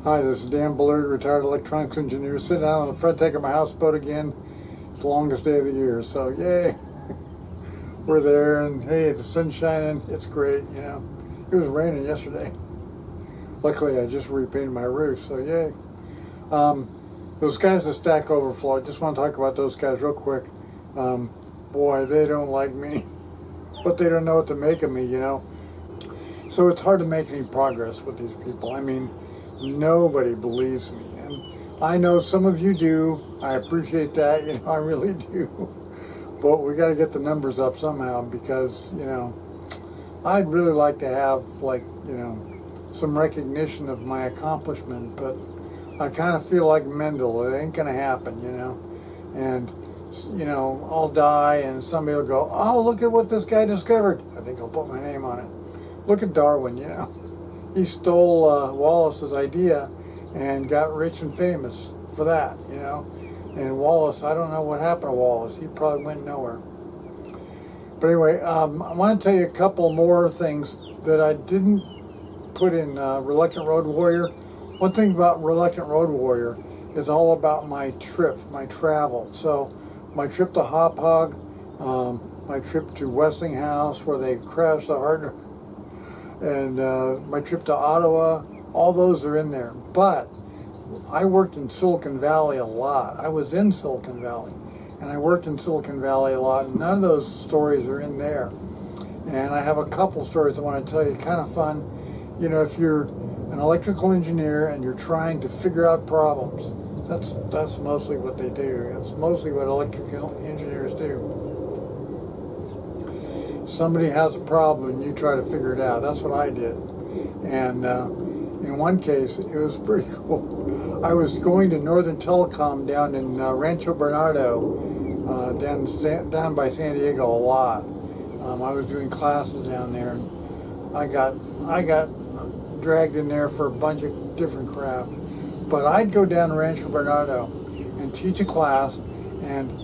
Hi, this is Dan Bullard, retired electronics engineer, sitting out on the front deck of my houseboat again. It's the longest day of the year, so yay! We're there, and hey, the sun's shining. It's great, you know. It was raining yesterday. Luckily, I just repainted my roof, so yay. Those guys at Stack Overflow, I just want to talk about those guys real quick. Boy, they don't like me, but they don't know what to make of me, you know. So it's hard to make any progress with these people. I mean, nobody believes me, and I know some of you do. I appreciate that, you know, I really do. But we got to get the numbers up somehow, because, you know, I'd really like to have, like, you know, some recognition of my accomplishment, but I kind of feel like Mendel. It ain't gonna happen, you know. And, you know, I'll die and somebody will go, oh, look at what this guy discovered. I think I'll put my name on it. Look at Darwin, you know. He stole Wallace's idea and got rich and famous for that, you know. And Wallace, I don't know what happened to Wallace. He probably went nowhere. But anyway, I want to tell you a couple more things that I didn't put in Reluctant Road Warrior. One thing about Reluctant Road Warrior is all about my trip, my travel. So my trip to Hop Hog, my trip to Westinghouse where they crashed the hard, and my trip to Ottawa, all those are in there. But I worked in Silicon Valley a lot. I was in Silicon Valley, and I worked in Silicon Valley a lot. None of those stories are in there. And I have a couple stories I want to tell you, kind of fun. You know, if you're an electrical engineer and you're trying to figure out problems, that's mostly what they do. That's mostly what electrical engineers do. Somebody has a problem and you try to figure it out. That's what I did. And in one case, it was pretty cool. I was going to Northern Telecom down in Rancho Bernardo, down by San Diego a lot. I was doing classes down there, and I got dragged in there for a bunch of different crap. But I'd go down to Rancho Bernardo and teach a class, and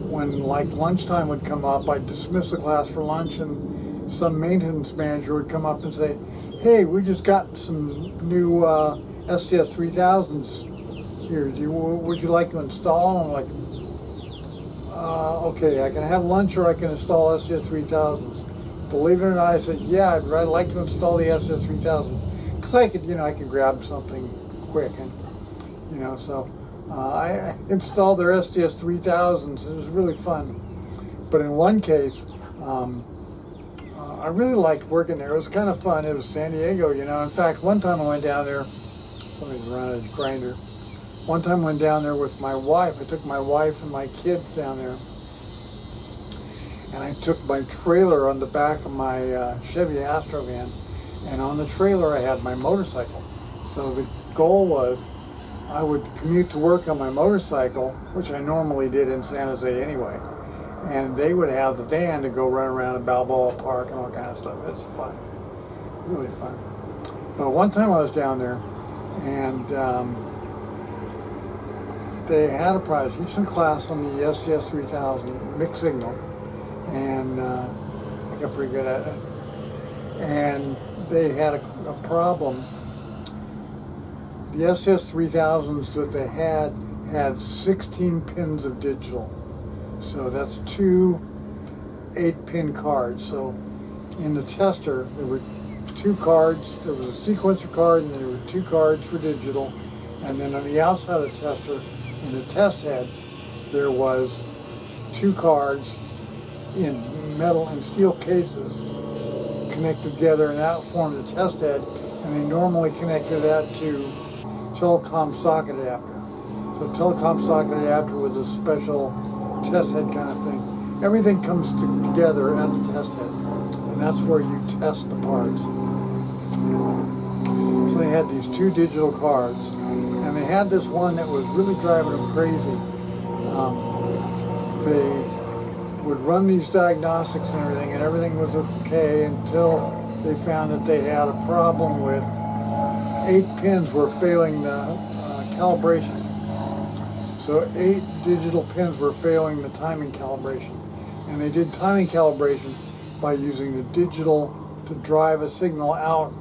when like lunchtime would come up, I'd dismiss the class for lunch, and some maintenance manager would come up and say, hey, we just got some new STS 3000s here. Would you like to install them? I'm like, okay, I can have lunch or I can install STS 3000s. Believe it or not, I said, yeah, I'd like to install the STS 3000 because I could, you know, I could grab something quick, and you know, so I installed their STS 3000s. It was really fun. But in one case, I really liked working there. It was kind of fun. It was San Diego, you know. In fact, one time I went down there, somebody's running a grinder. One time I went down there with my wife. I took my wife and my kids down there. And I took my trailer on the back of my Chevy Astrovan. And on the trailer I had my motorcycle. So the goal was I would commute to work on my motorcycle, which I normally did in San Jose anyway. And they would have the van to go run around in Balboa Park and all kind of stuff. It's fun, really fun. But one time I was down there, and they had a prize. I teaching a class on the STS 3000 mixed signal, and I got pretty good at it. And they had a problem. The STS 3000s that they had 16 pins of digital. So that's two 8-pin cards. So in the tester, there were two cards. There was a sequencer card, and there were two cards for digital. And then on the outside of the tester, in the test head, there was two cards in metal and steel cases connected together, and that formed the test head. And they normally connected that to telecom socket adapter. So telecom socket adapter was a special test head kind of thing. Everything comes together at the test head, and that's where you test the parts. So they had these two digital cards, and they had this one that was really driving them crazy. They would run these diagnostics and everything was okay until they found that they had a problem with 8 pins were failing the calibration. So 8 digital pins were failing the timing calibration. And they did timing calibration by using the digital to drive a signal out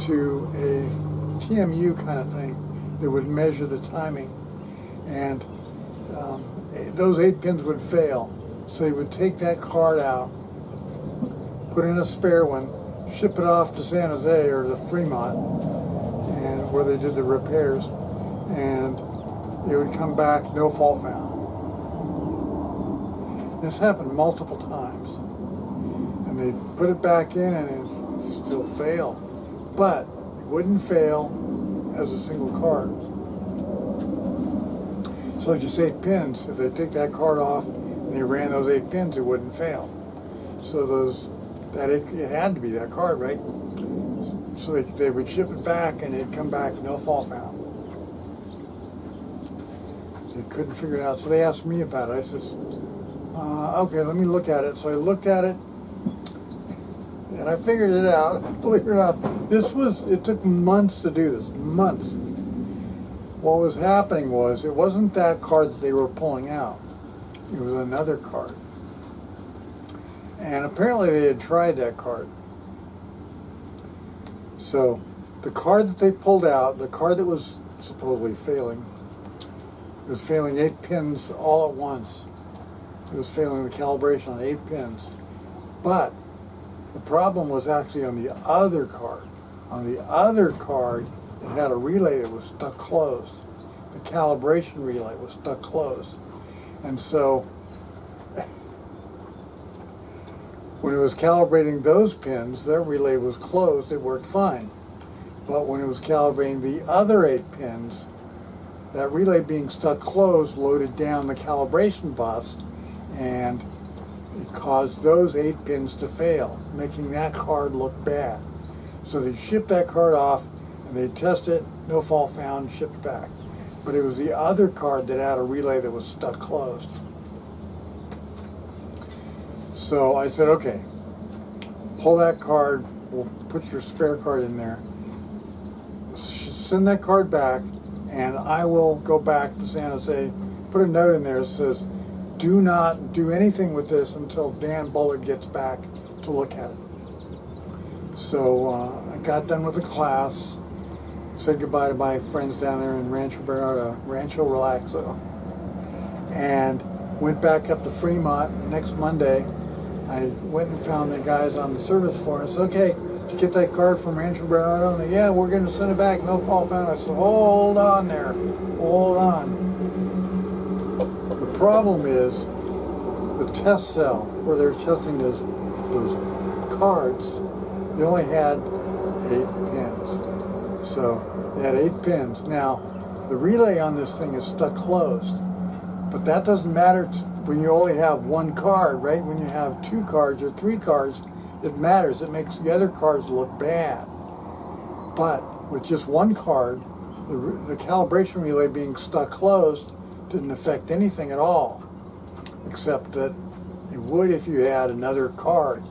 to a TMU kind of thing that would measure the timing. And those 8 pins would fail. So they would take that card out, put in a spare one, ship it off to San Jose or to Fremont, and where they did the repairs, and it would come back, no fault found. This happened multiple times. And they'd put it back in and it still failed. But it wouldn't fail as a single card. So just 8 pins, if they take that card off and they ran those 8 pins, it wouldn't fail. So it had to be that card, right? So they would ship it back and it'd come back, no fault found. They couldn't figure it out. So they asked me about it. I says, okay, let me look at it. So I looked at it and I figured it out. Believe it or not, it took months to do this, months. What was happening was, it wasn't that card that they were pulling out. It was another card. And apparently they had tried that card. So the card that they pulled out, the card that was supposedly failing, it was failing 8 pins all at once. It was failing the calibration on 8 pins. But the problem was actually on the other card. On the other card, it had a relay that was stuck closed. The calibration relay was stuck closed. And so when it was calibrating those pins, their relay was closed, it worked fine. But when it was calibrating the other 8 pins, that relay being stuck closed loaded down the calibration bus, and it caused those 8 pins to fail, making that card look bad. So they shipped that card off and they test it, no fault found, shipped it back. But it was the other card that had a relay that was stuck closed. So I said, okay, pull that card, we'll put your spare card in there, send that card back, and I will go back to San Jose, put a note in there that says, do not do anything with this until Dan Bullard gets back to look at it. So I got done with the class, said goodbye to my friends down there in Rancho Relaxo, and went back up to Fremont. The next Monday, I went and found the guys on the service floor. I said, okay, did you get that card from Rancho Bernardo? And they, yeah, we're going to send it back, no fault found. I said, hold on there, hold on. The problem is the test cell where they're testing those cards, they only had 8 pins. So they had 8 pins. Now, the relay on this thing is stuck closed. But that doesn't matter when you only have one card, right? When you have 2 cards or 3 cards, it matters. It makes the other cards look bad. But with just one card, the calibration relay being stuck closed didn't affect anything at all, except that it would if you had another card.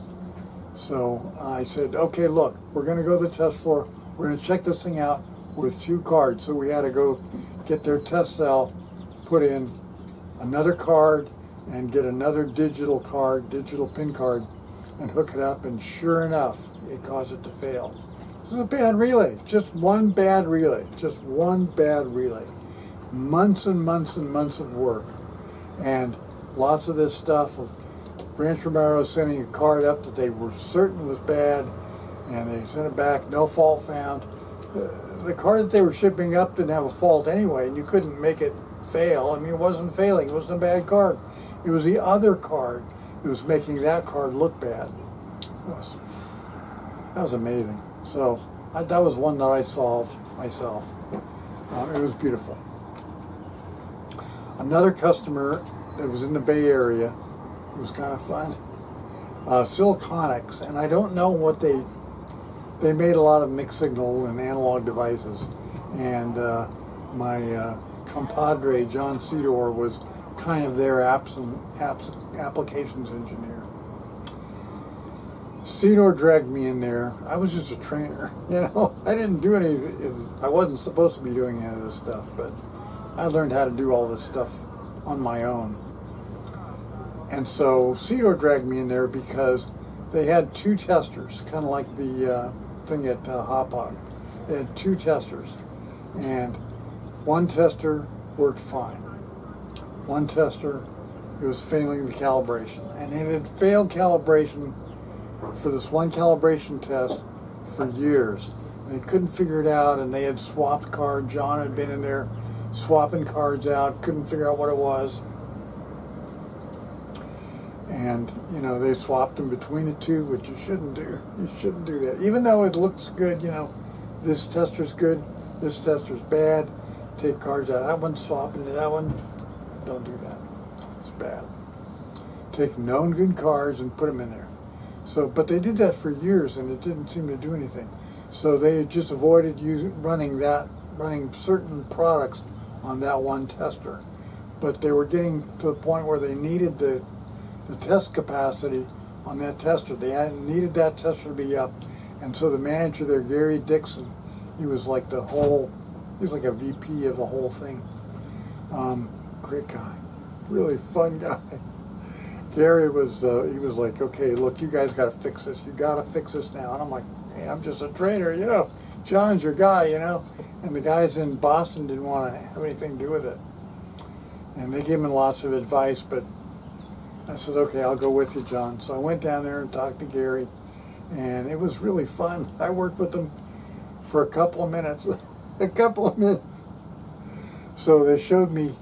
So I said, okay, look, we're going to go to the test floor. We're going to check this thing out with 2 cards. So we had to go get their test cell, put in another card, and get another digital pin card, and hook it up, and sure enough, it caused it to fail. This is a bad relay, just one bad relay, just one bad relay. Months and months and months of work, and lots of this stuff of Rancho Romero sending a card up that they were certain was bad, and they sent it back, no fault found. The card that they were shipping up didn't have a fault anyway, and you couldn't make it fail. I mean, it wasn't failing, it wasn't a bad card. It was the other card that was making that card look bad. That was amazing. So that was one that I solved myself. It was beautiful. Another customer that was in the Bay Area, it was kind of fun, Siliconics, and I don't know what they made a lot of mixed signal and analog devices, and my compadre John Cedor was kind of their applications engineer. Cedor dragged me in there. I was just a trainer, you know. I didn't do any. I wasn't supposed to be doing any of this stuff, but I learned how to do all this stuff on my own. And so Cedor dragged me in there because they had 2 testers, kind of like the thing at Hauppauge. They had two testers, and one tester worked fine. One tester, it was failing the calibration, and it had failed calibration for this one calibration test for years. They couldn't figure it out, and they had swapped cards. John had been in there swapping cards out, couldn't figure out what it was. And, you know, they swapped them between the two, which you shouldn't do. You shouldn't do that. Even though it looks good, you know, this tester's good, this tester's bad. Take cards out. That one's swapping to that one. Don't do that. It's bad. Take known good cards and put them in there. So, but they did that for years, and it didn't seem to do anything. So they just avoided running certain products on that one tester. But they were getting to the point where they needed the test capacity on that tester. They needed that tester to be up. And so the manager there, Gary Dixon, he was like a VP of the whole thing. Great guy, really fun guy. Gary was, he was like, okay, look, you guys got to fix this. You got to fix this now. And I'm like, hey, I'm just a trainer, you know. John's your guy, you know. And the guys in Boston didn't want to have anything to do with it. And they gave me lots of advice, but I said, okay, I'll go with you, John. So I went down there and talked to Gary, and it was really fun. I worked with them for a couple of minutes. A couple of minutes. So they showed me,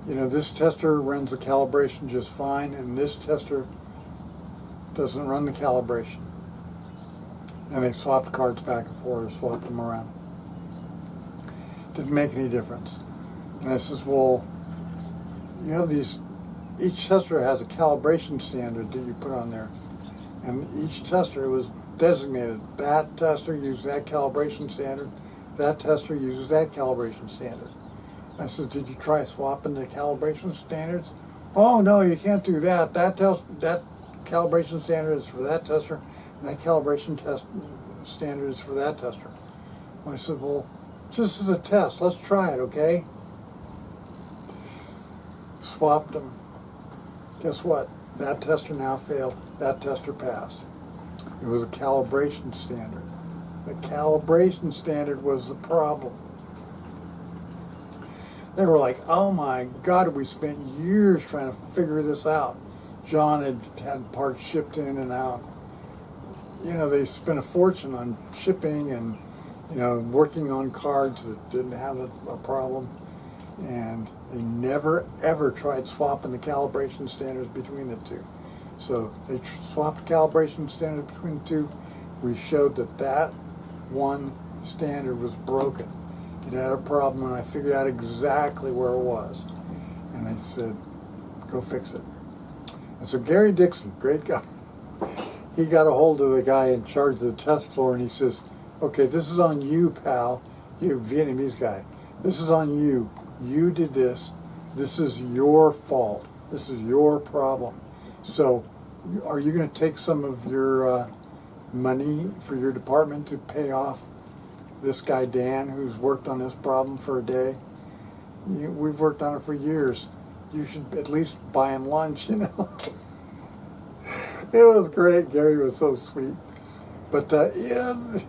you know, this tester runs the calibration just fine, and this tester doesn't run the calibration. And they swapped cards back and forth, or swapped them around. Didn't make any difference. And I says, well, you have these, each tester has a calibration standard that you put on there. And each tester was designated. That tester uses that calibration standard. That tester uses that calibration standard. I said, did you try swapping the calibration standards? Oh, no, you can't do that. That calibration standard is for that tester, and that calibration standard is for that tester. I said, well, just as a test, let's try it, okay? Swapped them. Guess what? That tester now failed. That tester passed. It was a calibration standard. The calibration standard was the problem. They were like, oh my God, we spent years trying to figure this out. John had parts shipped in and out. You know, they spent a fortune on shipping and, you know, working on cards that didn't have a problem. And they never, ever tried swapping the calibration standards between the two. So they swapped the calibration standard between the two. We showed that one standard was broken. It had a problem, and I figured out exactly where it was. And I said, go fix it. And so Gary Dixon, great guy, he got a hold of the guy in charge of the test floor, and he says, okay, this is on you, pal. You Vietnamese guy. This is on you. You did this. This is your fault. This is your problem. So are you going to take some of your money for your department to pay off this guy Dan, who's worked on this problem for a day? We've worked on it for years. You should at least buy him lunch, you know. It was great. Gary was so sweet. But, you know,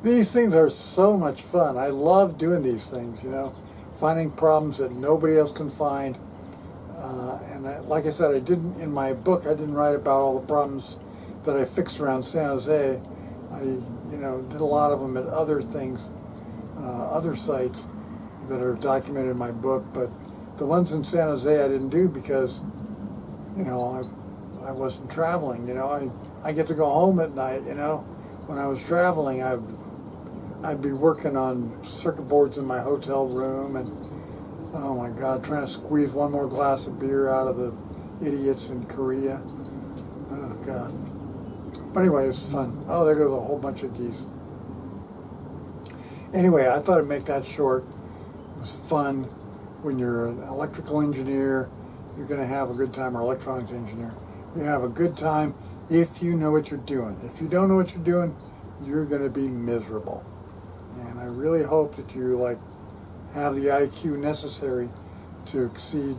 these things are so much fun. I love doing these things, you know, finding problems that nobody else can find. Like I said, in my book, I didn't write about all the problems that I fixed around San Jose. I, you know, did a lot of them at other things, other sites that are documented in my book. But the ones in San Jose I didn't do because, you know, I wasn't traveling. You know, I get to go home at night. You know, when I was traveling, I'd be working on circuit boards in my hotel room, and oh my God, trying to squeeze one more glass of beer out of the idiots in Korea. Oh God. But anyway, it was fun. Oh, there goes a whole bunch of geese. Anyway, I thought I'd make that short. It was fun. When you're an electrical engineer, you're going to have a good time, or electronics engineer. You have a good time if you know what you're doing. If you don't know what you're doing, you're going to be miserable. And I really hope that you have the IQ necessary to exceed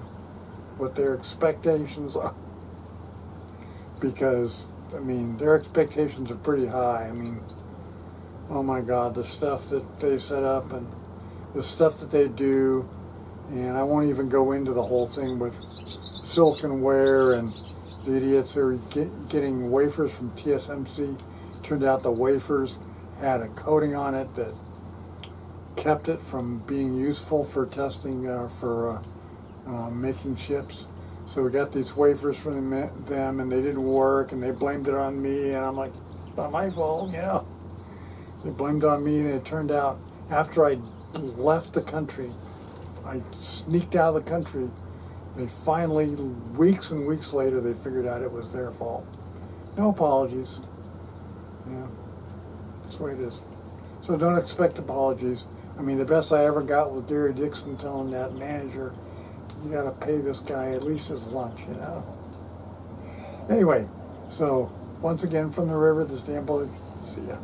what their expectations are. Because, I mean, their expectations are pretty high. I mean, Oh my God, the stuff that they set up and the stuff that they do, and I won't even go into the whole thing with Silkenware and the idiots who are getting wafers from TSMC. Turned out the wafers had a coating on it that kept it from being useful for testing making chips. So we got these wafers from them, and they didn't work, and they blamed it on me, and I'm like, it's not my fault, you know. They blamed it on me, and it turned out after I left the country, I sneaked out of the country. They finally, weeks and weeks later, they figured out it was their fault. No apologies. Yeah, that's the way it is. So don't expect apologies. I mean, the best I ever got was Gary Dixon telling that manager, you got to pay this guy at least his lunch, you know. Anyway, so once again from the river, this Dan Bullard. See ya.